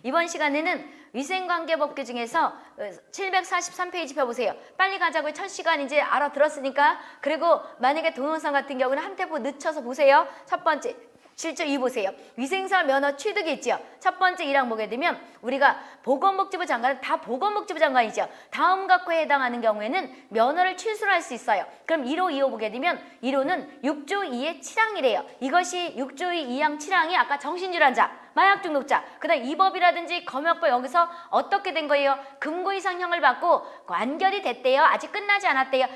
이번 시간에는 위생관계법규 중에서 743페이지 펴보세요. 빨리 가자고 첫 시간 이제 알아들었으니까. 그리고 만약에 동영상 같은 경우는 한 템포 늦춰서 보세요. 첫 번째 실제 2 보세요. 위생사 면허 취득이 있죠. 첫 번째 1항 보게 되면 우리가 보건복지부 장관은 다 보건복지부 장관이죠. 다음 각호에 해당하는 경우에는 면허를 취소할 수 있어요. 그럼 1호, 2호 보게 되면 1호는 6조 2의 7항이래요. 이것이 6조 2 2항 7항이 아까 정신질환자, 마약 중독자, 그 다음 입법이라든지 검역법 여기서 어떻게 된 거예요? 금고 이상형을 받고 완결이 됐대요. 아직 끝나지 않았대요.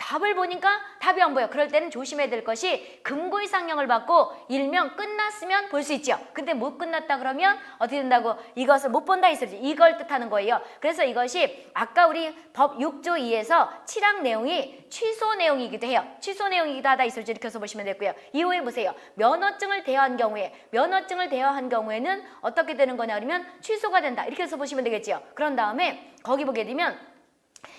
답을 보니까 답이 안 보여. 그럴 때는 조심해야 될 것이 금고 이상형을 받고 일명 끝났으면 볼 수 있죠. 근데 못 끝났다 그러면 어떻게 된다고? 이것을 못 본다 이 소리지. 이걸 뜻하는 거예요. 그래서 이것이 아까 우리 법 6조 2에서 7항 내용이 취소 내용이기도 해요. 취소 내용이기도 하다 이 소리지. 이렇게 해서 보시면 되고요. 이후에 보세요. 면허증을 대여한 경우에는 어떻게 되는 거냐 그러면 취소가 된다. 이렇게 해서 보시면 되겠죠. 그런 다음에 거기 보게 되면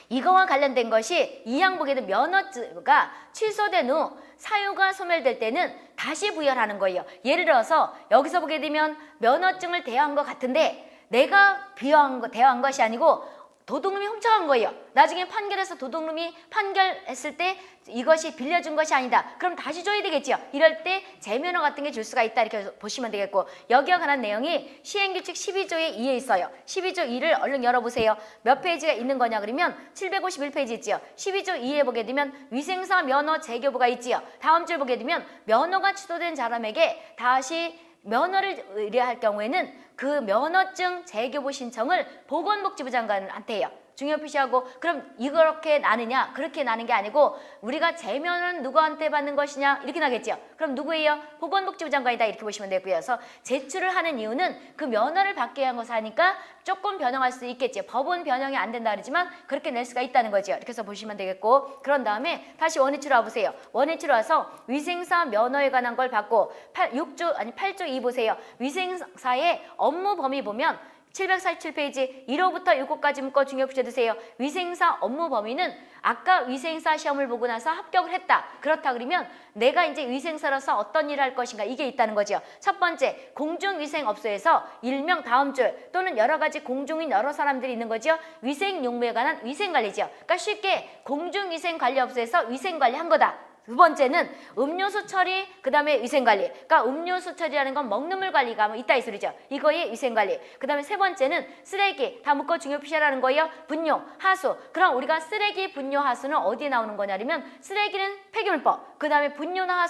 이거와 관련된 것이 2항 보게 되면 면허가 취소된 후 사유가 소멸될 때는 다시 부여하는 거예요. 예를 들어서 여기서 보게 되면 면허증을 대여한 것 같은데 내가 대여한 것이 아니고 도둑놈이 훔쳐간 거예요. 나중에 판결에서 도둑놈이 판결했을 때 이것이 빌려준 것이 아니다. 그럼 다시 줘야 되겠죠. 이럴 때 재면허 같은 게 줄 수가 있다. 이렇게 보시면 되겠고, 여기와 관한 내용이 시행규칙 12조의 2에 있어요. 12조 2를 얼른 열어보세요. 몇 페이지가 있는 거냐 그러면 751페이지 있지요. 12조 2에 보게 되면 위생사 면허 재교부가 있지요. 다음 줄 보게 되면 면허가 취소된 사람에게 다시 면허를 의뢰할 경우에는 그 면허증 재교부 신청을 보건복지부 장관한테 해요. 중요 표시하고. 그럼 이렇게 나느냐? 그렇게 나는 게 아니고 우리가 재면은 누구한테 받는 것이냐? 이렇게 나겠죠. 그럼 누구예요? 보건복지부 장관이다. 이렇게 보시면 되고요. 그래서 제출을 하는 이유는 그 면허를 받게 한 것을 하니까 조금 변형할 수 있겠죠. 법은 변형이 안 된다 그러지만 그렇게 낼 수가 있다는 거죠. 이렇게 해서 보시면 되겠고, 그런 다음에 다시 원위치로 와보세요. 원위치로 와서 위생사 면허에 관한 걸 받고 8조 2 보세요. 위생사의 업무 범위 보면 747페이지 1호부터 6호까지 묶어 중요 붙여두세요. 위생사 업무 범위는 아까 위생사 시험을 보고 나서 합격을 했다. 그렇다 그러면 내가 이제 위생사로서 어떤 일을 할 것인가 이게 있다는 거죠. 첫 번째, 공중위생업소에서 일명 다음 줄 또는 여러 가지 공중인 여러 사람들이 있는 거죠. 위생용무에 관한 위생관리죠. 그러니까 쉽게 공중위생관리업소에서 위생관리한 거다. 두 번째는 음료수 처리, 그 다음에 위생관리. 그러니까 음료수 처리라는 건 먹는 물 관리가 있다 이 소리죠. 이거의 위생관리. 그 다음에 세 번째는 쓰레기, 다 묶어 중요 표시하라는 거예요. 분뇨, 하수. 그럼 우리가 쓰레기, 분뇨, 하수는 어디에 나오는 거냐면 쓰레기는 폐기물법, 그 다음에 분뇨나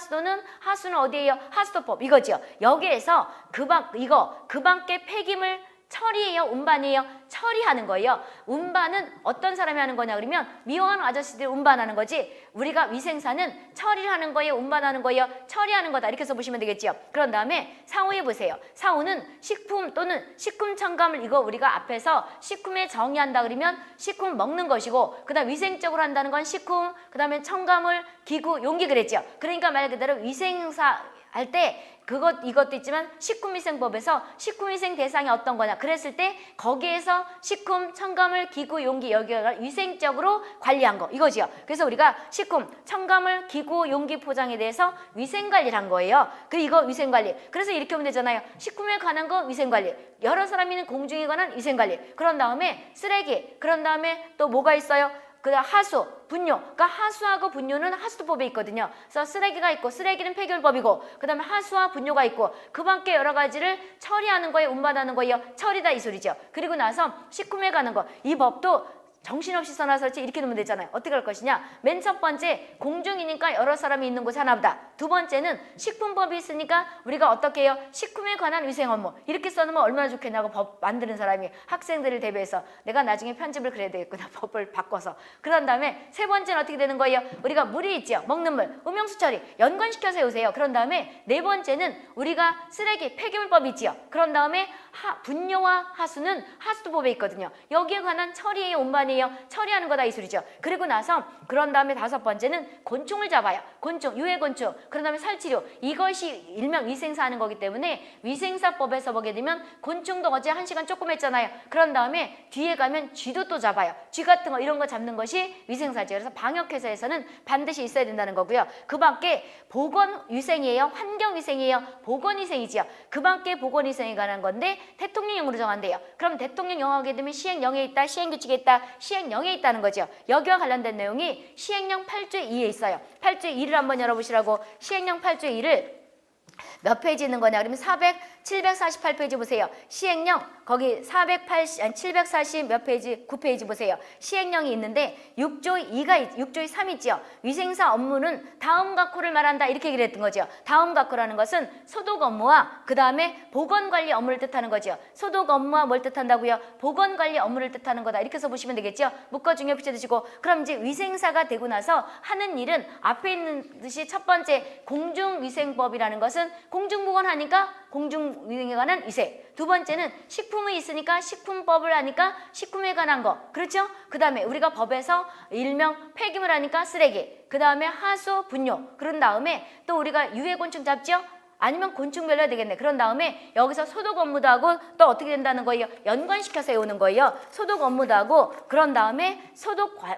하수는 어디예요? 하수도법 이거죠. 여기에서 그 밖에 폐기물 처리예요? 운반이에요? 처리하는 거예요. 운반은 어떤 사람이 하는 거냐 그러면 미용하는 아저씨들이 운반하는 거지, 우리가 위생사는 처리를 하는 거예요? 운반하는 거예요? 처리하는 거다. 이렇게 해서 보시면 되겠죠. 그런 다음에 사후에 보세요. 사후는 식품 또는 식품 첨가물, 이거 우리가 앞에서 식품에 정의한다 그러면 식품 먹는 것이고, 그 다음 위생적으로 한다는 건 식품, 그 다음에 첨가물, 기구, 용기 그랬죠. 그러니까 말 그대로 위생사 할 때 이것도 있지만 식품위생법에서 식품위생 대상이 어떤 거냐 그랬을 때 거기에서 식품, 첨가물, 기구, 용기 여기가 위생적으로 관리한 거 이거지요. 그래서 우리가 식품, 첨가물, 기구, 용기 포장에 대해서 위생관리를 한 거예요. 이거 위생관리. 그래서 이렇게 하면 되잖아요. 식품에 관한 거 위생관리, 여러 사람이 있는 공중에 관한 위생관리, 그런 다음에 쓰레기, 그런 다음에 또 뭐가 있어요? 그다음 하수, 분뇨. 그러니까 하수하고 분뇨는 하수도법에 있거든요. 그래서 쓰레기가 있고 쓰레기는 폐기물법이고, 그다음에 하수와 분뇨가 있고, 그 밖에 여러 가지를 처리하는 거에 운반하는 거예요. 처리다 이 소리죠. 그리고 나서 식품에 관한 거, 이 법도 정신없이 써놔서 이렇게 놓으면 되잖아요. 어떻게 할 것이냐? 맨 첫 번째, 공중이니까 여러 사람이 있는 곳 하나보다. 두 번째는 식품법이 있으니까 우리가 어떻게 해요? 식품에 관한 위생 업무. 이렇게 써놓으면 얼마나 좋겠냐고 법 만드는 사람이 학생들을 대비해서 내가 나중에 편집을 그래야 되겠구나. 법을 바꿔서. 그런 다음에 세 번째는 어떻게 되는 거예요? 우리가 물이 있죠. 먹는 물. 음용수 처리. 연관시켜 세우세요. 그런 다음에 네 번째는 우리가 쓰레기, 폐기물법이 있지요. 그런 다음에 분뇨와 하수는 하수도법에 있거든요. 여기에 관한 처리의 운반이 아니에요? 처리하는 거다 이 소리죠. 그리고 나서 그런 다음에 다섯 번째는 곤충을 잡아요. 곤충, 유해곤충. 그런 다음에 살치료. 이것이 일명 위생사 하는 거기 때문에 위생사법에서 보게 되면 곤충도 어제 1시간 조금 했잖아요. 그런 다음에 뒤에 가면 쥐도 또 잡아요. 쥐 같은 거 이런 거 잡는 것이 위생사죠. 그래서 방역회사에서는 반드시 있어야 된다는 거고요. 그 밖에 보건위생이에요? 환경위생이에요? 보건위생이지요. 그 밖에 보건위생에 관한 건데 대통령령으로 정한대요. 그럼 대통령령 하게 되면 시행령에 있다, 시행규칙에 있다, 시행령에 있다는 거죠. 여기와 관련된 내용이 시행령 8조 2에 있어요. 8조 2를 한번 열어보시라고. 시행령 8조 2를 몇 페이지 있는 거냐 그러면 748페이지 보세요. 시행령 거기 740 몇 페이지 9페이지 보세요. 시행령이 있는데 6조 3 있죠. 위생사 업무는 다음과 코를 말한다 이렇게 얘기를 했던 거죠. 다음과 코라는 것은 소독 업무와 그 다음에 보건관리 업무를 뜻하는 거죠. 소독 업무와 뭘 뜻한다고요? 보건관리 업무를 뜻하는 거다 이렇게 써보시면 되겠죠. 묶어 중요 붙여두시고 그럼 이제 위생사가 되고 나서 하는 일은 앞에 있는 듯이 첫 번째 공중위생법이라는 것은 공중보건 하니까 공중위생에 관한 위생. 두 번째는 식품이 있으니까 식품법을 하니까 식품에 관한 거. 그렇죠? 그 다음에 우리가 법에서 일명 폐기물 하니까 쓰레기. 그 다음에 하수, 분뇨. 그런 다음에 또 우리가 유해곤충 잡죠? 아니면 곤충별로 해야 되겠네. 그런 다음에 여기서 소독 업무도 하고 또 어떻게 된다는 거예요? 연관시켜서 해오는 거예요. 소독 업무도 하고 그런 다음에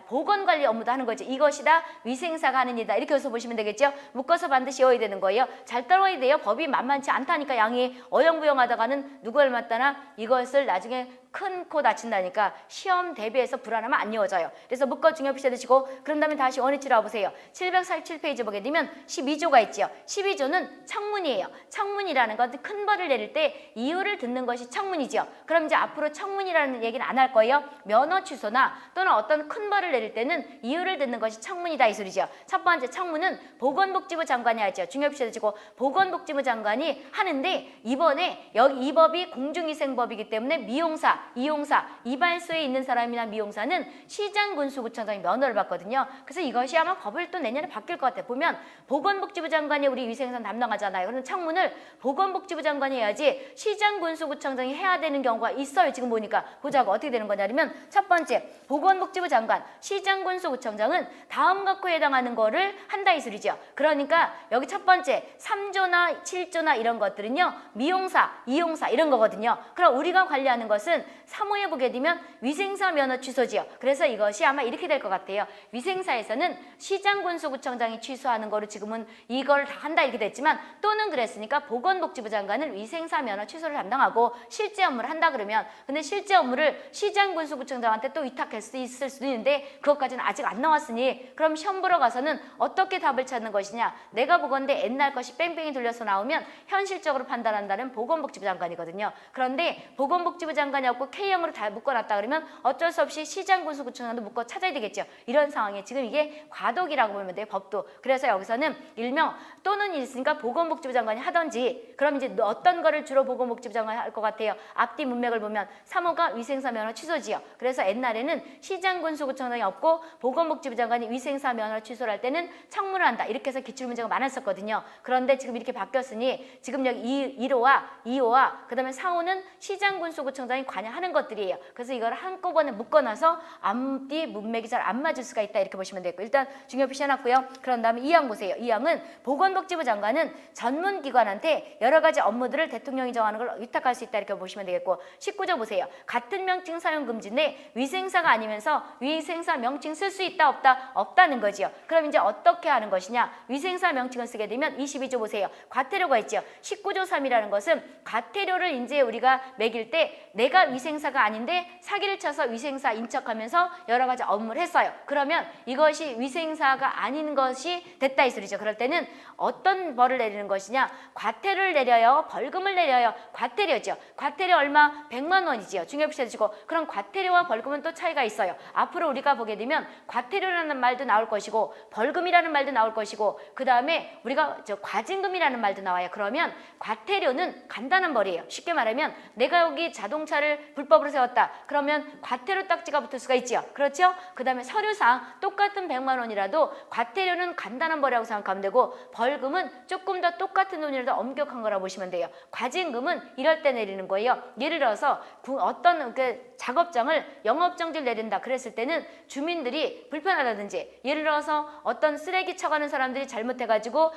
보건관리 업무도 하는 거죠. 이것이 다 위생사가 하는 일이다. 이렇게 해서 보시면 되겠죠. 묶어서 반드시 외워야 되는 거예요. 잘 따라와야 돼요. 법이 만만치 않다니까 양이 어영부영하다가는 누구 닮았다나 이것을 나중에 큰 코 다친다니까 시험 대비해서 불안하면 안 이어져요. 그래서 묶어 중요 표시해두시고 그런 다음에 다시 원위치로 와보세요. 747페이지 보게 되면 12조가 있죠. 12조는 청문이에요. 청문이라는 건 큰 벌을 내릴 때 이유를 듣는 것이 청문이죠. 그럼 이제 앞으로 청문이라는 얘기는 안 할 거예요. 면허 취소나 또는 어떤 큰 벌을 내릴 때는 이유를 듣는 것이 청문이다 이 소리죠. 첫 번째 청문은 보건복지부 장관이 하죠. 중요 표시해두시고 보건복지부 장관이 하는데 이번에 여기 이 법이 공중위생법이기 때문에 미용사 이용사, 이발소에 있는 사람이나 미용사는 시장군수구청장이 면허를 받거든요. 그래서 이것이 아마 법을 또 내년에 바뀔 것 같아요. 보면 보건복지부 장관이 우리 위생사 담당하잖아요. 그럼 청문을 보건복지부 장관이 해야지 시장군수구청장이 해야 되는 경우가 있어요. 지금 보니까 보자고 어떻게 되는 거냐면 첫 번째 보건복지부 장관, 시장군수구청장은 다음과 코에 해당하는 거를 한다 이 소리죠. 그러니까 여기 첫 번째 3조나 7조나 이런 것들은요. 미용사, 이용사 이런 거거든요. 그럼 우리가 관리하는 것은 3호에 보게 되면 위생사 면허 취소지요. 그래서 이것이 아마 이렇게 될 것 같아요. 위생사에서는 시장군수구청장이 취소하는 거로 지금은 이걸 다 한다 이렇게 됐지만 또는 그랬으니까 보건복지부 장관은 위생사 면허 취소를 담당하고 실제 업무를 한다 그러면 근데 실제 업무를 시장군수구청장한테 또 위탁할 수 있을 수도 있는데 그것까지는 아직 안 나왔으니 그럼 시험 보러 가서는 어떻게 답을 찾는 것이냐 내가 보건대 옛날 것이 뺑뺑이 돌려서 나오면 현실적으로 판단한다는 보건복지부 장관이거든요. 그런데 보건복지부 장관이 없고 K형으로 다 묶어놨다 그러면 어쩔 수 없이 시장군수구청장도 묶어 찾아야 되겠죠. 이런 상황에 지금 이게 과도기라고 보면 돼요. 법도. 그래서 여기서는 일명 또는 있으니까 보건복지부 장관이 하든지 그럼 이제 어떤 거를 주로 보건복지부 장관이 할 것 같아요. 앞뒤 문맥을 보면 3호가 위생사 면허 취소지요. 그래서 옛날에는 시장군수구청장이 없고 보건복지부 장관이 위생사 면허 취소를 할 때는 청문을 한다. 이렇게 해서 기출문제가 많았었거든요. 그런데 지금 이렇게 바뀌었으니 지금 여기 1호와 2호와 그 다음에 4호는 시장군수구청장이 관여하는 것들이에요. 그래서 이걸 한꺼번에 묶어놔서 앞뒤 문맥이 잘 안 맞을 수가 있다 이렇게 보시면 되고 일단 중요 표시해놨고요. 그런 다음에 2항 보세요. 2항은 보건복지부 장관은 전문기관한테 여러 가지 업무들을 대통령이 정하는 걸 위탁할 수 있다 이렇게 보시면 되겠고 19조 보세요. 같은 명칭 사용 금지인데 위생사가 아니면서 위생사 명칭 쓸 수 있다 없다? 없다는 거지요. 그럼 이제 어떻게 하는 것이냐? 위생사 명칭을 쓰게 되면 22조 보세요. 과태료가 있죠. 19조 3이라는 것은 과태료를 이제 우리가 매길 때 내가 위생사가 아닌데 사기를 쳐서 위생사 인척하면서 여러 가지 업무를 했어요. 그러면 이것이 위생사가 아닌 것이 됐다 이 소리죠. 그럴 때는 어떤 벌을 내리는 것이냐? 과태료를 내려요? 벌금을 내려요? 과태료죠. 과태료 얼마? 100만 원이지요. 중요 표시해주시고 그럼 과태료와 벌금은 또 차이가 있어요. 앞으로 우리가 보게 되면 과태료라는 말도 나올 것이고 벌금이라는 말도 나올 것이고 그 다음에 우리가 과징금이라는 말도 나와요. 그러면 과태료는 간단한 벌이에요. 쉽게 말하면 내가 여기 자동차를 가게를 불법으로 세웠다. 그러면 과태료 딱지가 붙을 수가 있죠. 그렇죠? 그 다음에 서류상 똑같은 100만 원이라도 과태료는 간단한 벌이라고 생각하면 되고 벌금은 조금 더 똑같은 돈이라도 엄격한 거라고 보시면 돼요. 과징금은 이럴 때 내리는 거예요. 예를 들어서 어떤 그 작업장을 영업정지를 내린다 그랬을 때는 주민들이 불편하다든지 예를 들어서 어떤 쓰레기 쳐가는 사람들이 잘못해가지고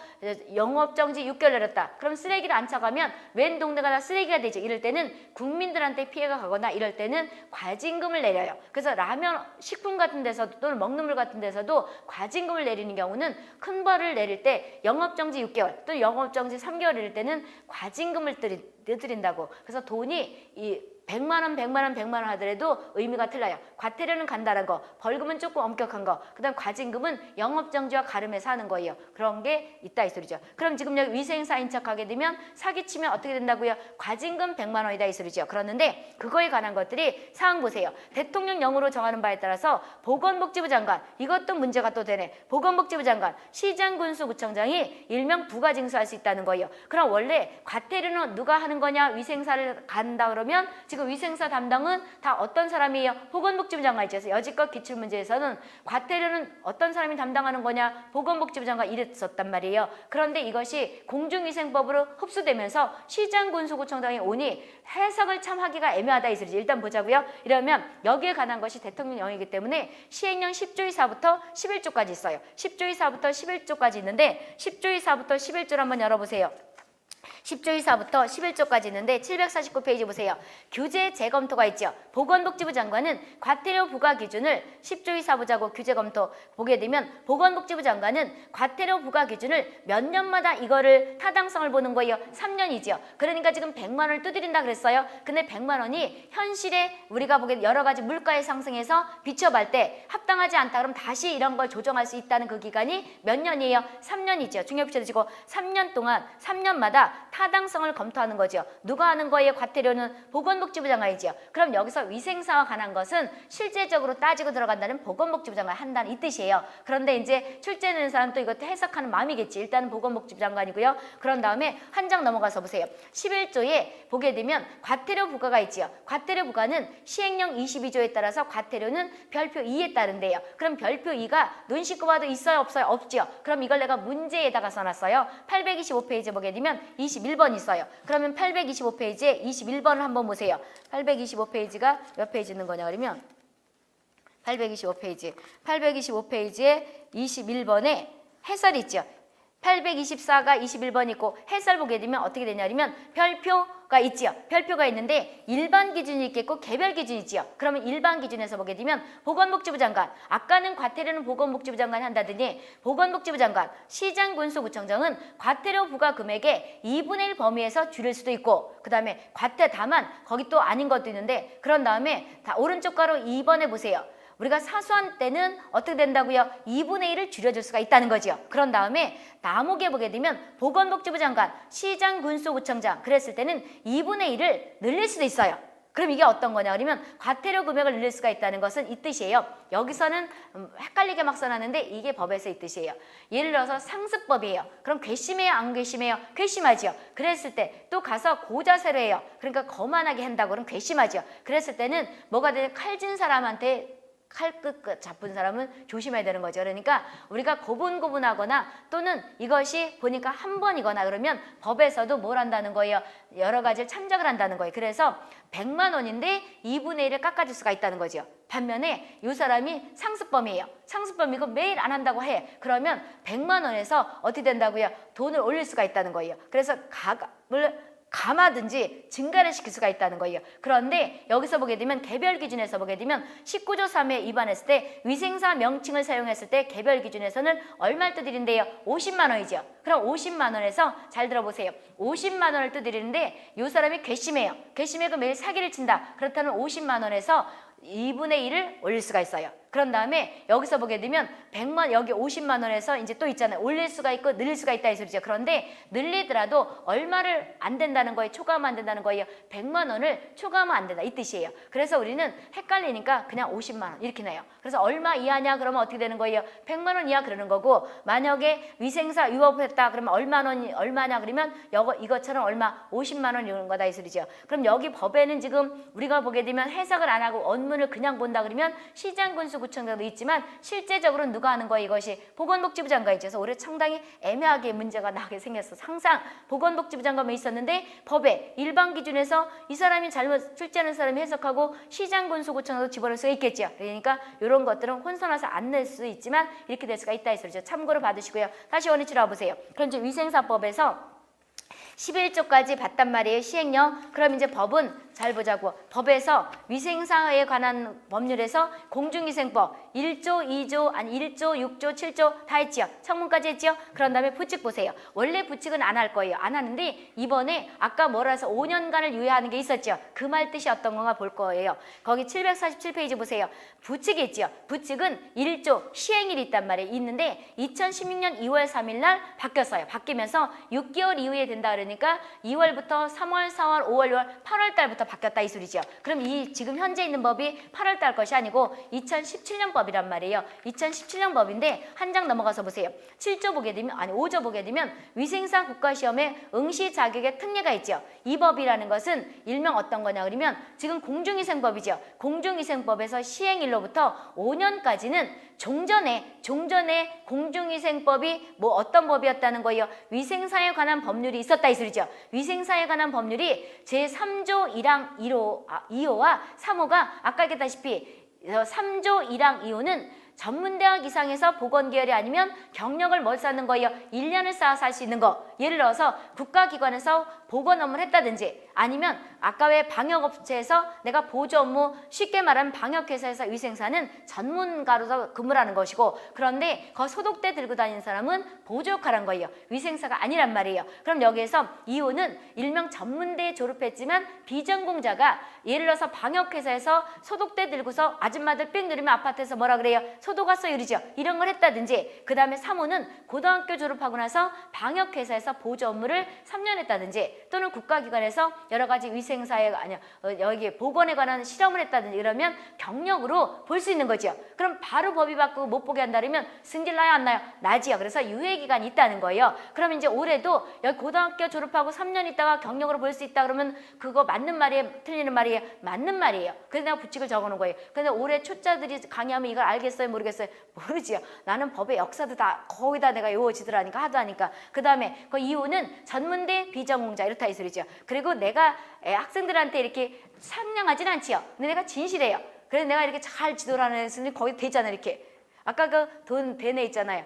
영업정지 6개월 내렸다. 그럼 쓰레기를 안 쳐가면 웬 동네가 다 쓰레기가 되죠. 이럴 때는 국민들한테 피해가 가거나 이럴 때는 과징금을 내려요. 그래서 라면 식품 같은 데서도 또는 먹는 물 같은 데서도 과징금을 내리는 경우는 큰 벌을 내릴 때 영업정지 6개월 또는 영업정지 3개월일 때는 과징금을 드린다고. 그래서 돈이 이 100만 원, 100만 원, 100만 원 하더라도 의미가 틀려요. 과태료는 간단한 거, 벌금은 조금 엄격한 거, 그다음 과징금은 영업정지와 가름해서 하는 거예요. 그런 게 있다 이 소리죠. 그럼 지금 여기 위생사인 척하게 되면 사기치면 어떻게 된다고요? 과징금 100만 원이다 이 소리죠. 그러는데 그거에 관한 것들이 사항 보세요. 대통령령으로 정하는 바에 따라서 보건복지부 장관, 이것도 문제가 또 되네. 보건복지부 장관, 시장군수구청장이 일명 부가징수할 수 있다는 거예요. 그럼 원래 과태료는 누가 하는 거냐? 위생사를 간다 그러면 지금 위생사 담당은 다 어떤 사람이에요? 보건복지부 장관이죠. 그래서 여지껏 기출문제에서는 과태료는 어떤 사람이 담당하는 거냐? 보건복지부 장관 이랬었단 말이에요. 그런데 이것이 공중위생법으로 흡수되면서 시장군수구청장이 오니 해석을 참 하기가 애매하다 이 소리죠. 일단 보자고요. 이러면 여기에 관한 것이 대통령령이기 때문에 시행령 10조 2사부터 11조까지 있어요. 10조 2사부터 11조까지 있는데 10조 2사부터 11조를 한번 열어보세요. 10조 2사부터 11조까지 있는데 749페이지 보세요. 규제 재검토가 있죠. 보건복지부 장관은 과태료 부과 기준을 10조 2사 보자고 규제 검토 보게 되면 보건복지부 장관은 과태료 부과 기준을 몇 년마다 이거를 타당성을 보는 거예요. 3년이죠. 그러니까 지금 100만 원을 두드린다 그랬어요. 근데 100만 원이 현실에 우리가 보게 여러 가지 물가의 상승에서 비춰볼 때 합당하지 않다 그럼 다시 이런 걸 조정할 수 있다는 그 기간이 몇 년이에요? 3년이죠. 중요비춰 주시고 3년 동안 3년마다 타당성을 검토하는 거죠. 누가 하는 거예요? 과태료는 보건복지부 장관이죠. 그럼 여기서 위생사와 관한 것은 실제적으로 따지고 들어간다는 보건복지부 장관이 한다는 이 뜻이에요. 그런데 이제 출제 내는 사람 또 이것도 해석하는 마음이겠지. 일단은 보건복지부 장관이고요. 그런 다음에 한 장 넘어가서 보세요. 11조에 보게 되면 과태료 부과가 있지요. 과태료 부과는 시행령 22조에 따라서 과태료는 별표 2에 따른대요. 그럼 별표 2가 눈 씻고 봐도 있어요? 없어요? 없지요. 그럼 이걸 내가 문제에다가 써놨어요. 825페이지 보게 되면 21번 있어요. 그러면 825페이지에 21번을 한번 보세요. 825페이지가 몇 페이지 있는 거냐 그러면 825페이지에 21번에 해설이 있죠. 824가 21번 있고 해설 보게 되면 어떻게 되냐면 별표가 있지요. 별표가 있는데 일반 기준이 있겠고 개별 기준이 있지요. 그러면 일반 기준에서 보게 되면 보건복지부 장관, 아까는 과태료는 보건복지부 장관이 한다더니 보건복지부 장관, 시장군수구청장은 과태료 부과 금액의 2분의 1 범위에서 줄일 수도 있고 그 다음에 다만 거기 또 아닌 것도 있는데 그런 다음에 다 오른쪽 가로 2번에 보세요. 우리가 사소한 때는 어떻게 된다고요? 2분의 1을 줄여줄 수가 있다는 거죠. 그런 다음에 나목에 보게 되면 보건복지부 장관, 시장군수구청장 그랬을 때는 2분의 1을 늘릴 수도 있어요. 그럼 이게 어떤 거냐 그러면 과태료 금액을 늘릴 수가 있다는 것은 이 뜻이에요. 여기서는 헷갈리게 막 써놨는데 이게 법에서 이 뜻이에요. 예를 들어서 상습법이에요. 그럼 괘씸해요? 안 괘씸해요? 괘씸하죠. 그랬을 때 또 가서 고자세로 해요. 그러니까 거만하게 한다고 그러면 괘씸하죠. 그랬을 때는 뭐가 되냐 칼진 사람한테 칼 끝 잡은 사람은 조심해야 되는 거죠. 그러니까 우리가 고분고분하거나 또는 이것이 보니까 한 번이거나 그러면 법에서도 뭘 한다는 거예요? 여러 가지를 참작을 한다는 거예요. 그래서 100만 원인데 2분의 1을 깎아줄 수가 있다는 거죠. 반면에 이 사람이 상습범이에요. 상습범이고 매일 안 한다고 해. 그러면 100만 원에서 어떻게 된다고요? 돈을 올릴 수가 있다는 거예요. 그래서 가감을 감하든지 증가를 시킬 수가 있다는 거예요. 그런데 여기서 보게 되면 개별 기준에서 보게 되면 19조 3에 위반했을 때 위생사 명칭을 사용했을 때 개별 기준에서는 얼마를 뜨드린대요? 50만 원이죠. 그럼 50만 원에서 잘 들어보세요. 50만 원을 뜨드리는데 이 사람이 괘씸해요. 괘씸해서 매일 사기를 친다. 그렇다면 50만 원에서 2분의 1을 올릴 수가 있어요. 그런 다음에 여기서 보게 되면 100만 여기 50만 원에서 이제 또 있잖아요. 올릴 수가 있고 늘릴 수가 있다 이 소리죠. 그런데 늘리더라도 얼마를 안 된다는 거예요. 초과하면 안 된다는 거예요. 100만 원을 초과하면 안 된다 이 뜻이에요. 그래서 우리는 헷갈리니까 그냥 50만 원 이렇게 내요. 그래서 얼마 이하냐 그러면 어떻게 되는 거예요? 100만 원 이하 그러는 거고 만약에 위생사 유업했다 그러면 얼마냐 그러면 이것처럼 얼마 50만 원 이런 거다 이 소리죠. 그럼 여기 법에는 지금 우리가 보게 되면 해석을 안 하고 원문을 그냥 본다 그러면 시장군수구청장도 있지만 실제적으로 누가 하는 거예요? 이것이 보건복지부 장관이죠. 그래서 올해 상당히 애매하게 문제가 나게 생겼어. 항상 보건복지부 장관만 있었는데 법에 일반 기준에서 이 사람이 잘못 출제하는 사람이 해석하고 시장군수구청장도 집어넣을 수가 있겠죠. 그러니까 이런 것들은 혼선해서 안 낼 수 있지만 이렇게 될 수가 있다 이 소리죠. 참고로 받으시고요. 다시 원위치로 와보세요. 그럼 이제 위생사법에서 11조까지 봤단 말이에요. 시행령. 그럼 이제 법은 잘 보자고. 법에서 위생사에 관한 법률에서 공중위생법 1조, 2조, 아니 1조, 6조, 7조 다 했지요. 청문까지 했지요. 그런 다음에 부칙 보세요. 원래 부칙은 안 할 거예요. 안 하는데 이번에 아까 뭐라 해서 5년간을 유예하는 게 있었죠. 그 말 뜻이 어떤 건가 볼 거예요. 거기 747페이지 보세요. 부칙이 있지요. 부칙은 1조 시행일이 있단 말이에요. 있는데 2016년 2월 3일 날 바뀌었어요. 바뀌면서 6개월 이후에 된다 그러니까 2월부터 3월, 4월, 5월, 6월, 8월 달부터 바뀌었다 이 소리죠. 그럼 이 지금 현재 있는 법이 8월 달 것이 아니고 2017년 법이란 말이에요. 2017년 법인데 한 장 넘어가서 보세요. 7조 보게 되면 5조 보게 되면 위생사 국가시험에 응시 자격의 특례가 있죠. 이 법이라는 것은 일명 어떤 거냐 그러면 지금 공중위생법이죠. 공중위생법에서 시행일로부터 5년까지는 종전에 공중위생법이 뭐 어떤 법이었다는 거예요. 위생사에 관한 법률이 있었다 이 소리죠. 위생사에 관한 법률이 제3조 1항 2호와 3호가 아까 얘기했다시피 3조 1항 2호는 전문대학 이상에서 보건계열이 아니면 경력을 뭘 쌓는 거예요? 1년을 쌓아서 할 수 있는 거. 예를 들어서 국가기관에서 보건 업무를 했다든지 아니면 아까 왜 방역업체에서 내가 보조 업무 쉽게 말하면 방역회사에서 위생사는 전문가로서 근무를 하는 것이고 그런데 그 소독대 들고 다니는 사람은 보조 역할을 한 거예요. 위생사가 아니란 말이에요. 그럼 여기에서 2호는 일명 전문대 졸업했지만 비전공자가 예를 들어서 방역회사에서 소독대 들고서 아줌마들 삥 누르면 아파트에서 뭐라 그래요? 소독 왔어요 이러죠. 이런 걸 했다든지 그 다음에 3호는 고등학교 졸업하고 나서 방역회사에서 보조 업무를 3년 했다든지 또는 국가기관에서 여러 가지 위생사에 여기 보건에 관한 실험을 했다든지 이러면 경력으로 볼 수 있는 거죠. 그럼 바로 법이 바꾸고 못 보게 한다면 승질 나요 안 나요? 나지요. 그래서 유예기간이 있다는 거예요. 그럼 이제 올해도 여기 고등학교 졸업하고 3년 있다가 경력으로 볼 수 있다 그러면 그거 맞는 말이에요? 틀리는 말이에요? 맞는 말이에요. 그래서 내가 부칙을 적어놓은 거예요. 근데 올해 초짜들이 강의하면 이걸 알겠어요? 모르겠어요? 모르지요. 나는 법의 역사도 다 거의 다 내가 외워지더라니까 하도 하니까. 그 다음에 그 이유는 전문대 비전공자 이렇다 이 소리죠. 그리고 내가 학생들한테 이렇게 상냥하진 않지요. 근데 내가 진실해요. 그래서 내가 이렇게 잘 지도를 하는 애들이 거기 되잖아요. 이렇게 아까 그 돈 대네 있잖아요.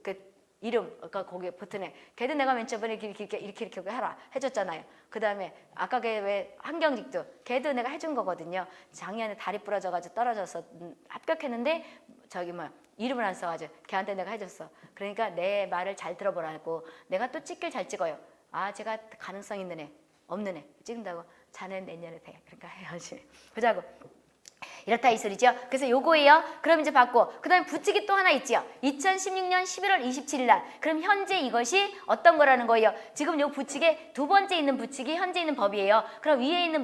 그 이름 아까 거기에 붙은 애. 걔도 내가 맨 처음에 이렇게 해라 해줬잖아요. 그 다음에 아까 걔 왜 환경직도 걔도 내가 해준 거거든요. 작년에 다리 부러져가지고 떨어져서 합격했는데 저기 뭐 이름을 안 써가지고 걔한테 내가 해줬어. 그러니까 내 말을 잘 들어보라고. 내가 또 찍기를 잘 찍어요. 아 제가 가능성 있는 애 없는 애 찍는다고 자네 내년에 돼. 그러니까 해야지. 보자고. 이렇다 이 소리죠. 그래서 요거예요. 그럼 이제 받고 그 다음에 부칙이 또 하나 있지요. 2016년 11월 27일 날. 그럼 현재 이것이 어떤 거라는 거예요. 지금 요 부칙에 두 번째 있는 부칙이 현재 있는 법이에요. 그럼 위에 있는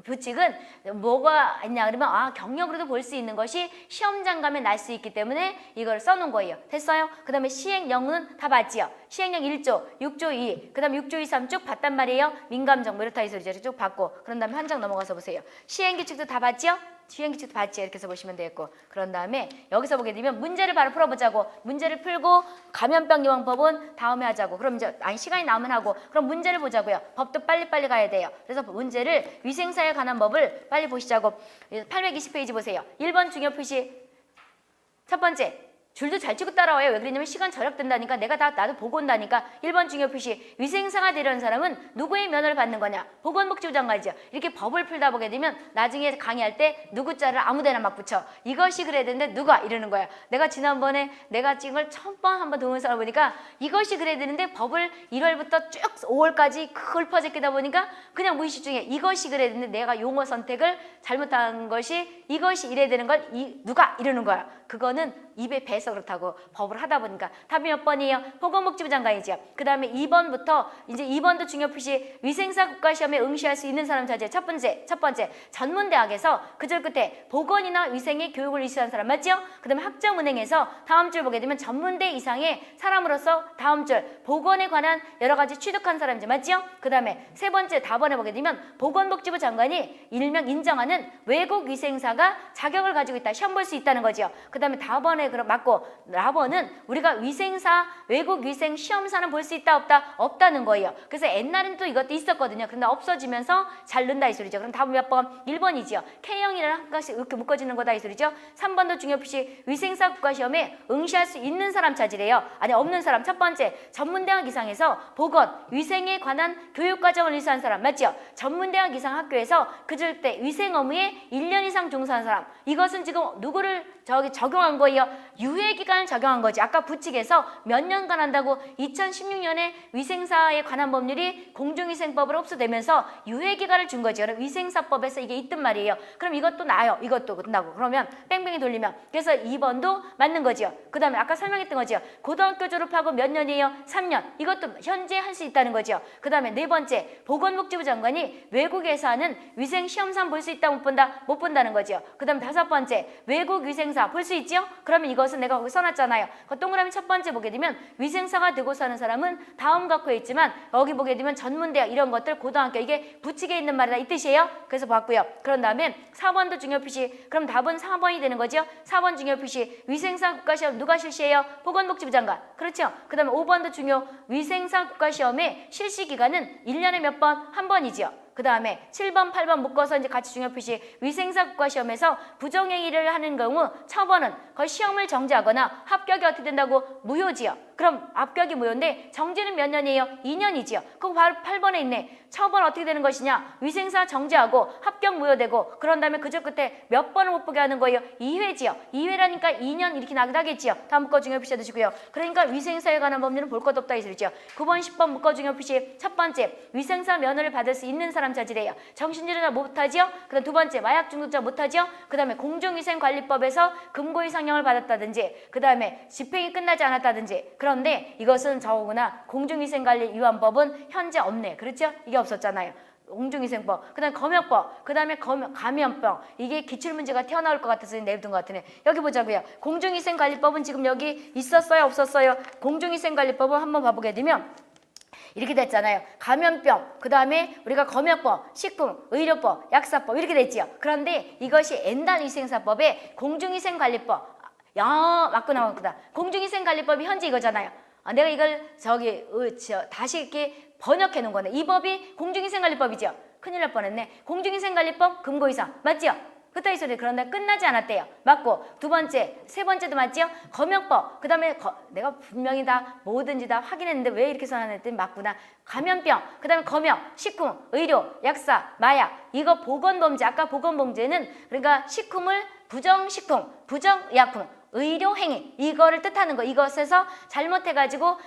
부칙은 뭐가 있냐 그러면 경력으로도 볼 수 있는 것이 시험장 가면 날 수 있기 때문에 이걸 써놓은 거예요. 됐어요? 그 다음에 시행령은 다 봤지요. 시행령 1조, 6조 2, 그 다음에 6조 2, 3 쭉 봤단 말이에요. 민감정보 이렇다 이 소리죠. 쭉 봤고 그런 다음에 한 장 넘어가서 보세요. 시행규칙도 다 봤지요? 시행규칙도 봤지 이렇게 해서 보시면 되겠고 그런 다음에 여기서 보게 되면 문제를 바로 풀어보자고. 문제를 풀고 감염병 예방법은 다음에 하자고. 그럼 이제 시간이 나오면 하고 그럼 문제를 보자고요. 법도 빨리빨리 가야 돼요. 그래서 문제를 위생사에 관한 법을 빨리 보시자고. 820페이지 보세요. 1번 중요 표시 첫 번째 줄도 잘 치고 따라와요. 왜 그러냐면 시간 절약된다니까. 내가 나도 보고 온다니까. 1번 중요 표시 위생사가 되려는 사람은 누구의 면허를 받는 거냐? 보건복지부 장관이죠. 이렇게 법을 풀다 보게 되면 나중에 강의할 때 누구 자를 아무데나 막 붙여. 이것이 그래야 되는데 누가 이러는 거야. 내가 지난번에 내가 찍은 걸 처음 한번 동영상을 보니까 이것이 그래야 되는데 법을 1월부터 쭉 5월까지 읊어제끼다 보니까 그냥 무의식 중에 이것이 그래야 되는데 내가 용어 선택을 잘못한 것이 이것이 이래야 되는 걸 누가 이러는 거야. 그거는 입에 배서 그렇다고 법을 하다 보니까. 답이 몇 번이에요? 보건복지부 장관이죠. 그 다음에 2번부터 이제 2번도 중요 표시 위생사 국가시험에 응시할 수 있는 사람 자제. 첫 번째 전문대학에서 그 줄 끝에 보건이나 위생의 교육을 이수한 사람 맞죠? 그 다음에 학점은행에서 다음 줄 보게 되면 전문대 이상의 사람으로서 다음 줄 보건에 관한 여러 가지 취득한 사람이죠. 맞죠? 그 다음에 세 번째 답번에 보게 되면 보건복지부 장관이 일명 인정하는 외국 위생사가 자격을 가지고 있다. 시험 볼 수 있다는 거죠. 그 다음에 답번에 맞고 라번은 우리가 위생사 외국 위생 시험사는 볼 수 있다 없다? 없다는 거예요. 그래서 옛날엔 또 이것도 있었거든요. 그런데 없어지면서 잘 는다 이 소리죠. 그럼 답은 몇 번? 1번이지요. K형이라는 한 가지 이렇게 묶어지는 거다 이 소리죠. 3번도 중요 표시 위생사 국가시험에 응시할 수 있는 사람 찾으래요. 아니 없는 사람. 첫 번째 전문대학 이상에서 보건, 위생에 관한 교육과정을 이수한 사람 맞죠? 전문대학 이상 학교에서 그줄 때 위생 업무에 1년 이상 종사한 사람. 이것은 지금 누구를 적용한 거예요? 유예기간을 적용한 거지. 아까 부칙에서 몇 년간 한다고 2016년에 위생사에 관한 법률이 공중위생법으로 흡수되면서 유예기간을 준 거죠. 그럼 위생사법에서 이게 있단 말이에요. 그럼 이것도 나요. 이것도 끝나고. 그러면 뺑뺑이 돌리면. 그래서 2번도 맞는 거지요. 그 다음에 아까 설명했던 거지요. 고등학교 졸업하고 몇 년이에요? 3년. 이것도 현재 할 수 있다는 거지요. 그 다음에 네 번째 보건복지부 장관이 외국에서 하는 위생시험상 볼 수 있다 못 본다? 못 본다는 거지요. 그 다음에 다섯 번째 외국 위생사 볼 수 있지요? 그러면 이것은 내가 거기 써놨잖아요. 그 동그라미 첫 번째 보게 되면 위생사가 되고 사는 사람은 다음 갖고 있지만 여기 보게 되면 전문대학 이런 것들 고등학교 이게 부칙에 있는 말이다 이 뜻이에요. 그래서 봤고요. 그런 다음에 4번도 중요 표시. 그럼 답은 4번이 되는 거죠. 4번 중요 표시 위생사 국가시험 누가 실시해요? 보건복지부 장관. 그렇죠. 그 다음에 5번도 중요 위생사 국가시험의 실시기간은 1년에 몇 번? 한 번이지요. 그 다음에 7번, 8번 묶어서 이제 같이 중요 표시 위생사 국가시험에서 부정행위를 하는 경우 처벌은 거의 시험을 정지하거나 합격이 어떻게 된다고? 무효지요. 그럼 합격이 무효인데 정지는 몇 년이에요? 2년이지요. 그거 바로 8번에 있네. 처벌 어떻게 되는 것이냐? 위생사 정지하고 합격 무효되고 그런 다음에 그저 끝에 몇 번을 못 보게 하는 거예요? 2회지요. 2회라니까 2년 이렇게 나기도 하겠지요. 다음 묶어 중요 표시 해두시고요. 그러니까 위생사에 관한 법률은 볼 것 없다 이 소리죠. 9번, 10번 묶어 중요 표시. 첫 번째 위생사 면허를 받을 수 있는 사람 찾으래요. 정신질환자 못하지요. 그 다음 두 번째 마약 중독자 못하지요. 그 다음에 공중위생관리법에서 금고 이상형을 받았다든지 그 다음에 집행이 끝나지 않았다든지 그런데 이것은 저거구나. 공중위생관리위반법은 현재 없네. 그렇죠? 이게 없었잖아요. 공중위생법, 그 다음에 검역법, 그 다음에 감염병. 이게 기출문제가 튀어나올 것 같아서 내둔 것 같으네. 여기 보자고요. 공중위생관리법은 지금 여기 있었어요? 없었어요? 공중위생관리법을 한번 봐보게 되면 이렇게 됐잖아요. 감염병, 그 다음에 우리가 검역법, 식품, 의료법, 약사법 이렇게 됐지요. 그런데 이것이 엔단위생사법의 공중위생관리법 맞고 나온 거다. 공중위생관리법이 현재 이거잖아요. 내가 이걸 다시 이렇게 번역해 놓은 거네. 이 법이 공중위생관리법이죠. 큰일 날 뻔했네. 공중위생관리법 금고 이상 맞죠? 그따위 소리. 그런데 끝나지 않았대요. 맞고 두 번째, 세 번째도 맞지요? 검역법. 그 다음에 내가 분명히 다 뭐든지 다 확인했는데 왜 이렇게 써놨더니 맞구나. 감염병, 그 다음에 검역, 식품, 의료, 약사, 마약. 이거 보건범죄. 아까 보건범죄는 그러니까 식품을 부정식품, 부정의약품 의료행위 이거를 뜻하는 거. 이것에서 잘못해가지고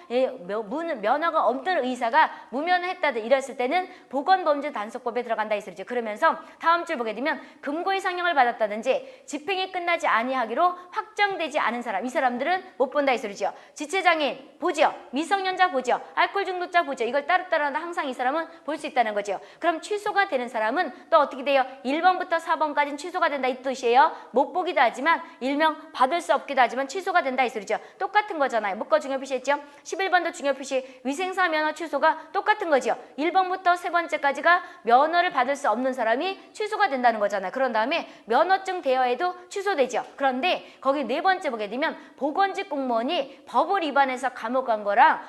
면허가 없는 의사가 무면허 했다든 이랬을 때는 보건범죄 단속법에 들어간다 이 소리죠. 그러면서 다음 줄 보게 되면 금고의 상형을 받았다든지 집행이 끝나지 아니하기로 확정되지 않은 사람 이 사람들은 못 본다 이 소리죠. 지체장애인 보죠. 미성년자 보죠. 알코올 중독자 보죠. 이걸 따로따로 항상 이 사람은 볼 수 있다는 거죠. 그럼 취소가 되는 사람은 또 어떻게 돼요? 1번부터 4번까지는 취소가 된다 이 뜻이에요. 못 보기도 하지만 일명 받을 수 없기도 하지만 취소가 된다 이 소리죠. 똑같은 거잖아요. 묶어 중요 표시했죠. 11번도 중요 표시 위생사 면허 취소가 똑같은 거죠. 1번부터 세 번째까지가 면허를 받을 수 없는 사람이 취소가 된다는 거잖아요. 그런 다음에 면허증 대여에도 취소되죠. 그런데 거기 네 번째 보게 되면 보건직 공무원이 법을 위반해서 감옥 간 거랑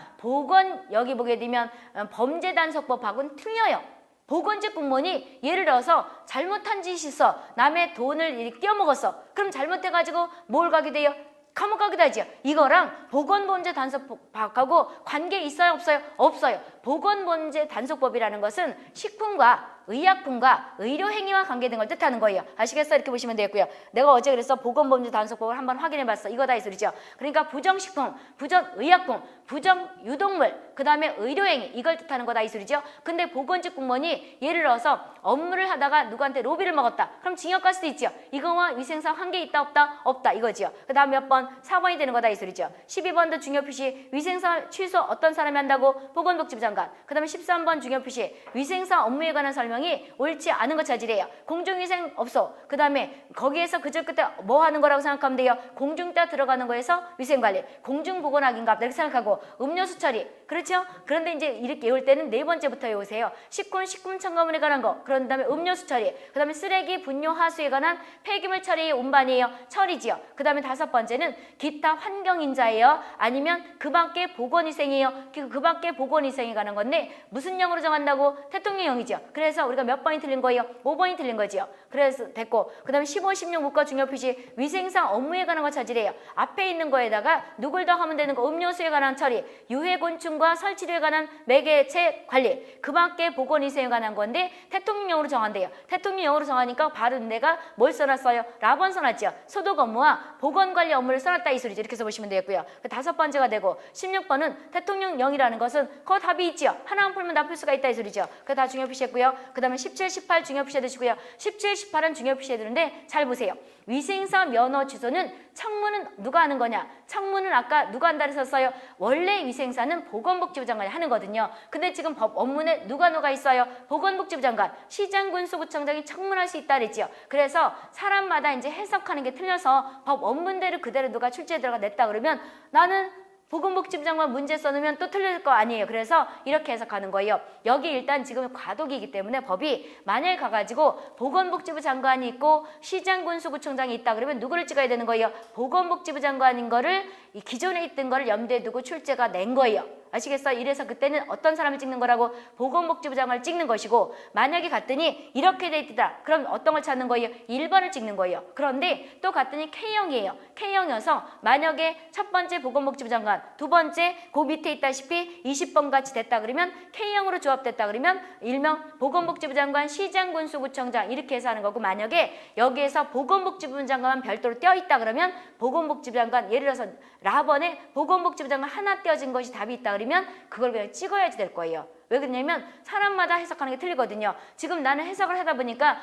여기 보게 되면 범죄단속법하고는 틀려요. 보건직 공무원이 예를 들어서 잘못한 짓이 있어. 남의 돈을 띄어먹었어. 그럼 잘못해가지고 뭘 가게 돼요? 감옥가기도 하죠. 이거랑 보건범죄 단속법하고 관계 있어요, 없어요? 없어요. 보건범죄 단속법이라는 것은 식품과 의약품과 의료행위와 관계된 걸 뜻하는 거예요. 아시겠어요? 이렇게 보시면 되겠고요. 내가 어제 그래서 보건범죄 단속법을 한번 확인해봤어. 이거다 이 소리죠. 그러니까 부정식품, 부정의약품, 부정유독물, 그 다음에 의료행위 이걸 뜻하는 거다 이 소리죠. 근데 보건직 공무원이 예를 들어서 업무를 하다가 누구한테 로비를 먹었다. 그럼 징역 갈 수도 있죠. 이거와 위생상 관계 있다 없다? 없다 이거지요. 그 다음 몇 번? 4번이 되는 거다 이 소리죠. 12번도 중요표시 위생사 취소 어떤 사람이 한다고? 보건복지부 장관. 그 다음에 13번 중요표시 위생사 업무에 관한 설명이 옳지 않은 것 차지래요. 공중위생 없어. 그 다음에 거기에서 그저 그때 뭐 하는 거라고 생각하면 돼요. 공중따 들어가는 거에서 위생관리. 공중보건학인가 이렇게 생각하고 음료수 처리. 그렇죠? 그런데 이제 이렇게 외울 때는 네 번째부터 외우세요. 식품 첨가물에 관한 거. 그런 다음에 음료수 처리. 그 다음에 쓰레기, 분뇨, 하수에 관한 폐기물 처리의 운반이에요. 처리지요. 그 다음에 다섯 번째는 기타 환경인자예요. 아니면 그 밖에 보건위생이에요. 그 밖에 보건위생에 관한 건데 무슨 영으로 정한다고? 대통령령이죠. 그래서 우리가 몇 번이 틀린 거예요? 5번이 틀린 거지요. 그래서 됐고 그 다음에 15, 16 문과 중요 표시 위생상 업무에 관한 거 찾으래요. 앞에 있는 거에다가 누굴 더 하면 되는 거 음료수에 관한 처리, 유해곤충과 설치류에 관한 매개체 관리, 그 밖에 보건위생에 관한 건데 대통령령으로 정한대요. 대통령령으로 정하니까 바로 내가 뭘 써놨어요? 라번 써놨죠. 소독 업무와 보건관리 업무를 써놨다 이 소리죠. 이렇게 써보시면 되겠고요. 그 다섯 번째가 되고 16번은 대통령령이라는 것은 그 답이 있지요. 하나만 풀면 다 풀 수가 있다 이 소리죠. 그 다 중요 표시했고요. 그 다음에 17, 18 중요 표시해 두시고요. 17, 18은 중요 표시해 두는데 잘 보세요. 위생사 면허 취소는 청문은 누가 하는 거냐? 청문은 아까 누가 한다 그랬었어요? 원래 위생사는 보건복지부 장관이 하는 거거든요. 근데 지금 법 원문에 누가 있어요? 보건복지부 장관, 시장군수구청장이 청문할 수 있다 그랬지요. 그래서 사람마다 이제 해석하는 게 틀려서 법 원문대로 그대로 누가 출제에 들어가 냈다 그러면 나는 보건복지부 장관 문제 써놓으면 또 틀릴 거 아니에요. 그래서 이렇게 해석하는 거예요. 여기 일단 지금 과도기이기 때문에 법이 만약에 가가지고 보건복지부 장관이 있고 시장군수구청장이 있다 그러면 누구를 찍어야 되는 거예요? 보건복지부 장관인 거를 이 기존에 있던 거를 염두에 두고 출제가 낸 거예요. 아시겠어요? 이래서 그때는 어떤 사람을 찍는 거라고? 보건복지부 장관을 찍는 것이고 만약에 갔더니 이렇게 돼 있다. 그럼 어떤 걸 찾는 거예요? 1번을 찍는 거예요. 그런데 또 갔더니 K형이에요. K형이어서 만약에 첫 번째 보건복지부 장관, 두 번째 그 밑에 있다시피 20번 같이 됐다 그러면 K형으로 조합됐다 그러면 일명 보건복지부 장관, 시장군수구청장 이렇게 해서 하는 거고 만약에 여기에서 보건복지부 장관만 별도로 떼어 있다 그러면 보건복지부 장관 예를 들어서 라번에 보건복지부 장관 하나 떼어진 것이 답이 있다 그러면 그걸 그냥 찍어야지 될 거예요. 왜 그러냐면 사람마다 해석하는 게 틀리거든요. 지금 나는 해석을 하다 보니까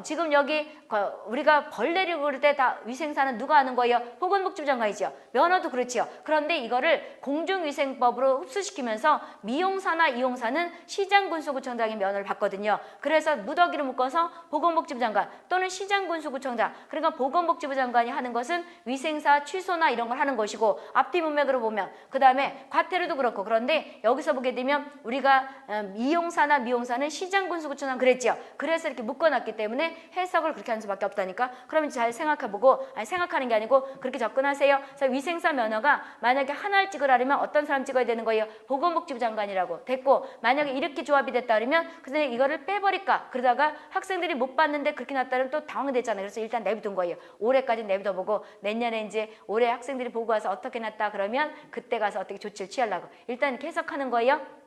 지금 여기 우리가 벌레를 고를 때 다 위생사는 누가 하는 거예요? 보건복지부 장관이죠. 면허도 그렇지요. 그런데 이거를 공중위생법으로 흡수시키면서 미용사나 이용사는 시장군수구청장의 면허를 받거든요. 그래서 무더기로 묶어서 보건복지부 장관 또는 시장군수구청장 그러니까 보건복지부 장관이 하는 것은 위생사 취소나 이런 걸 하는 것이고 앞뒤 문맥으로 보면 그 다음에 과태료도 그렇고 그런데 여기서 보게 되면 우리가 이용사나 미용사는 시장군수구청장 그랬죠. 그래서 이렇게 묶어놨기 때문에 해석을 그렇게 하는 수밖에 없다니까. 그러면 잘 생각해보고 생각하는 게 아니고 그렇게 접근하세요. 그래서 위생사 면허가 만약에 하나를 찍으라면 어떤 사람 찍어야 되는 거예요? 보건복지부 장관이라고 됐고 만약에 이렇게 조합이 됐다 그러면 근데 이거를 빼버릴까 그러다가 학생들이 못 봤는데 그렇게 났다면 또 당황되잖아요. 그래서 일단 내비둔 거예요. 올해까지 내비둬보고 내년에 이제 올해 학생들이 보고 와서 어떻게 났다 그러면 그때 가서 어떻게 조치를 취하려고 일단 이렇게 해석하는 거예요.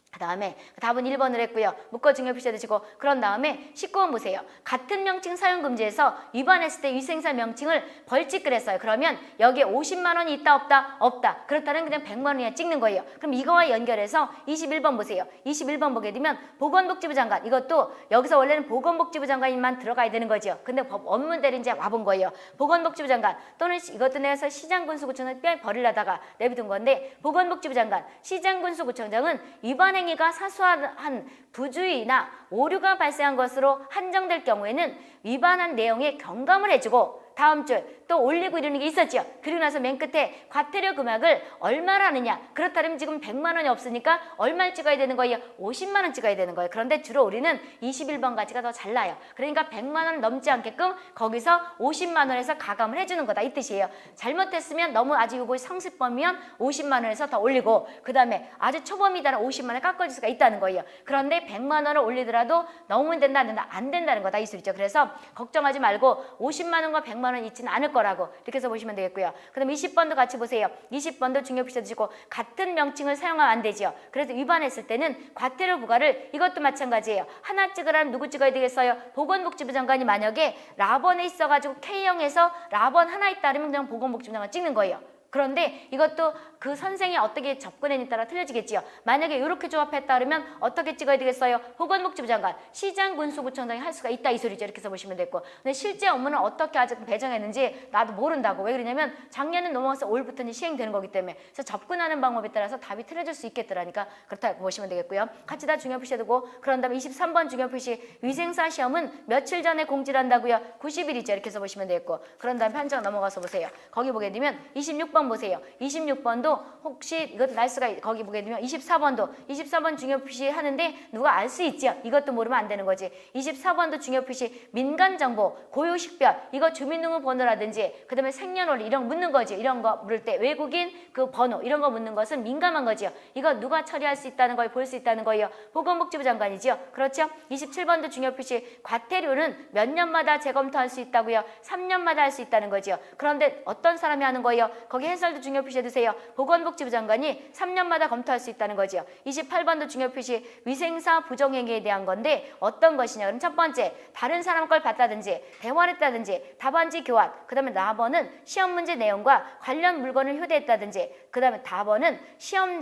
그 다음에 답은 1번을 했고요. 묶어 중요 표시해 두시고 그런 다음에 19번 보세요. 같은 명칭 사용 금지에서 위반했을 때 위생사 명칭을 벌칙을 했어요. 그러면 여기에 50만 원이 있다 없다? 없다. 그렇다면 그냥 100만 원이야 찍는 거예요. 그럼 이거와 연결해서 21번 보세요. 21번 보게 되면 보건복지부 장관 이것도 여기서 원래는 보건복지부 장관만 들어가야 되는 거죠. 근데 법 원문대로 이제 와본 거예요. 보건복지부 장관 또는 이것도 내서 시장군수구청장 빼 버리려다가 내비둔 건데 보건복지부 장관, 시장군수구청장은 위반 행위가 사소한 부주의나 오류가 발생한 것으로 한정될 경우에는 위반한 내용에 경감을 해주고 다음 줄 또 올리고 이러는 게 있었죠. 그리고 나서 맨 끝에 과태료 금액을 얼마를 하느냐. 그렇다면 지금 100만 원이 없으니까 얼마를 찍어야 되는 거예요? 50만 원 찍어야 되는 거예요. 그런데 주로 우리는 21번 가지가 더 잘 나요. 그러니까 100만 원 넘지 않게끔 거기서 50만 원에서 가감을 해주는 거다 이 뜻이에요. 잘못했으면 너무 아주 이거 성습범이면 50만 원에서 더 올리고 그 다음에 아주 초범이다는 50만 원 깎아줄 수가 있다는 거예요. 그런데 100만 원을 올리더라도 너무 된다 안 된다 안 된다는 거다 이 소리죠. 그래서 걱정하지 말고 50만 원과 100만 원 있지는 않을 거라고 이렇게 해서 보시면 되겠고요. 그다음 20번도 같이 보세요. 20번도 중요표시 주시고 같은 명칭을 사용하면 안 되죠. 그래서 위반했을 때는 과태료 부과를 이것도 마찬가지예요. 하나 찍으라면 누구 찍어야 되겠어요? 보건복지부 장관이 만약에 라번에 있어가지고 K형에서 라번 하나 있다 그러면 그냥 보건복지부 장관 찍는 거예요. 그런데 이것도 그 선생이 어떻게 접근했냐에 따라 틀려지겠지요. 만약에 이렇게 조합했다 그러면 어떻게 찍어야 되겠어요? 보건복지부 장관, 시장, 군수구청장이 할 수가 있다 이 소리죠. 이렇게 해서 보시면 되고. 근데 실제 업무는 어떻게 아직 배정했는지 나도 모른다고. 왜 그러냐면 작년은 넘어가서 올부터 시행되는 거기 때문에. 그래서 접근하는 방법에 따라서 답이 틀려질 수 있겠더라니까 그렇다고 보시면 되겠고요. 같이 다 중요 표시해두고 그런 다음에 23번 중요 표시 위생사 시험은 며칠 전에 공지를 한다고요. 90일이죠. 이렇게 해서 보시면 되겠고. 그런 다음에 한 장 넘어가서 보세요. 거기 보게 되면 26번 보세요. 26번도 혹시 이것도 날 수가 거기 보게 되면 24번 중요 표시 하는데 누가 알 수 있죠. 이것도 모르면 안 되는 거지. 24번도 중요 표시 민간정보, 고유식별 이거 주민등록번호라든지 그다음에 생년월일 이런 거 묻는 거지. 이런 거 물을 때 외국인 그 번호 이런 거 묻는 것은 민감한 거지요. 이거 누가 처리할 수 있다는 거예요. 볼 수 있다는 거예요. 보건복지부 장관이지요. 그렇죠? 27번도 중요 표시 과태료는 몇 년마다 재검토할 수 있다고요. 3년마다 할 수 있다는 거지요. 그런데 어떤 사람이 하는 거예요? 거기 해설도 중요 표시해 두세요. 보건복지부 장관이 3년마다 검토할 수 있다는 거지요. 28번도 중요 표시 위생사 부정행위에 대한 건데 어떤 것이냐. 그럼 첫 번째 다른 사람 걸 봤다든지 대화를 했다든지 답안지 교환 그 다음에 라번은 시험 문제 내용과 관련 물건을 휴대했다든지 그 다음에 답번은 시험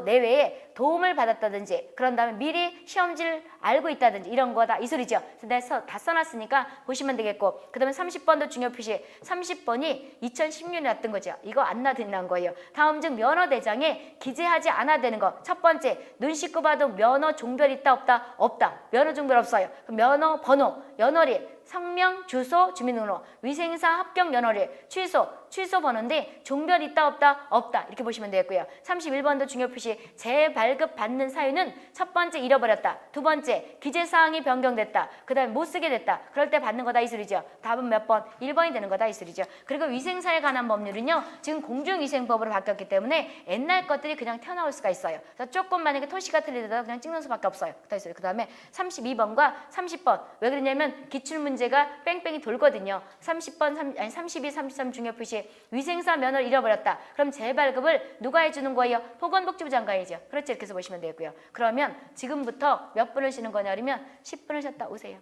내외에 도움을 받았다든지 그런 다음에 미리 시험지를 알고 있다든지 이런 거다 이 소리죠. 그래서 내가 다 써놨으니까 보시면 되겠고 그 다음에 30번도 중요 표시 30번이 2016년에 났던 거죠. 이거 안 나된 거예요. 다음 중 면허대장에 기재하지 않아야 되는 거. 첫 번째 눈 씻고 봐도 면허 종별 있다 없다? 없다. 면허 종별 없어요. 그럼 면허 번호, 연월일, 성명, 주소, 주민등록, 위생사 합격 연월일, 취소 번호인데 종별 있다 없다? 없다. 이렇게 보시면 되겠고요. 31번도 중요 표시 재발급 받는 사유는 첫 번째 잃어버렸다. 두 번째 기재사항이 변경됐다. 그 다음에 못 쓰게 됐다. 그럴 때 받는 거다 이 소리죠. 답은 몇 번? 1번이 되는 거다 이 소리죠. 그리고 위생사에 관한 법률은요. 지금 공중위생법으로 바뀌었기 때문에 옛날 것들이 그냥 튀어나올 수가 있어요. 그래서 조금 만약에 토시가 틀리더라도 그냥 찍는 수밖에 없어요. 그 다음에 32번과 30번 왜 그러냐면 기출문제가 뺑뺑이 돌거든요. 32, 33 중요 표시 위생사 면허를 잃어버렸다. 그럼 재발급을 누가 해주는 거예요? 보건복지부 장관이죠. 그렇지 이렇게 해서 보시면 되고요. 그러면 지금부터 몇 분을 쉬는 거냐 그러면 10분을 쉬었다 오세요.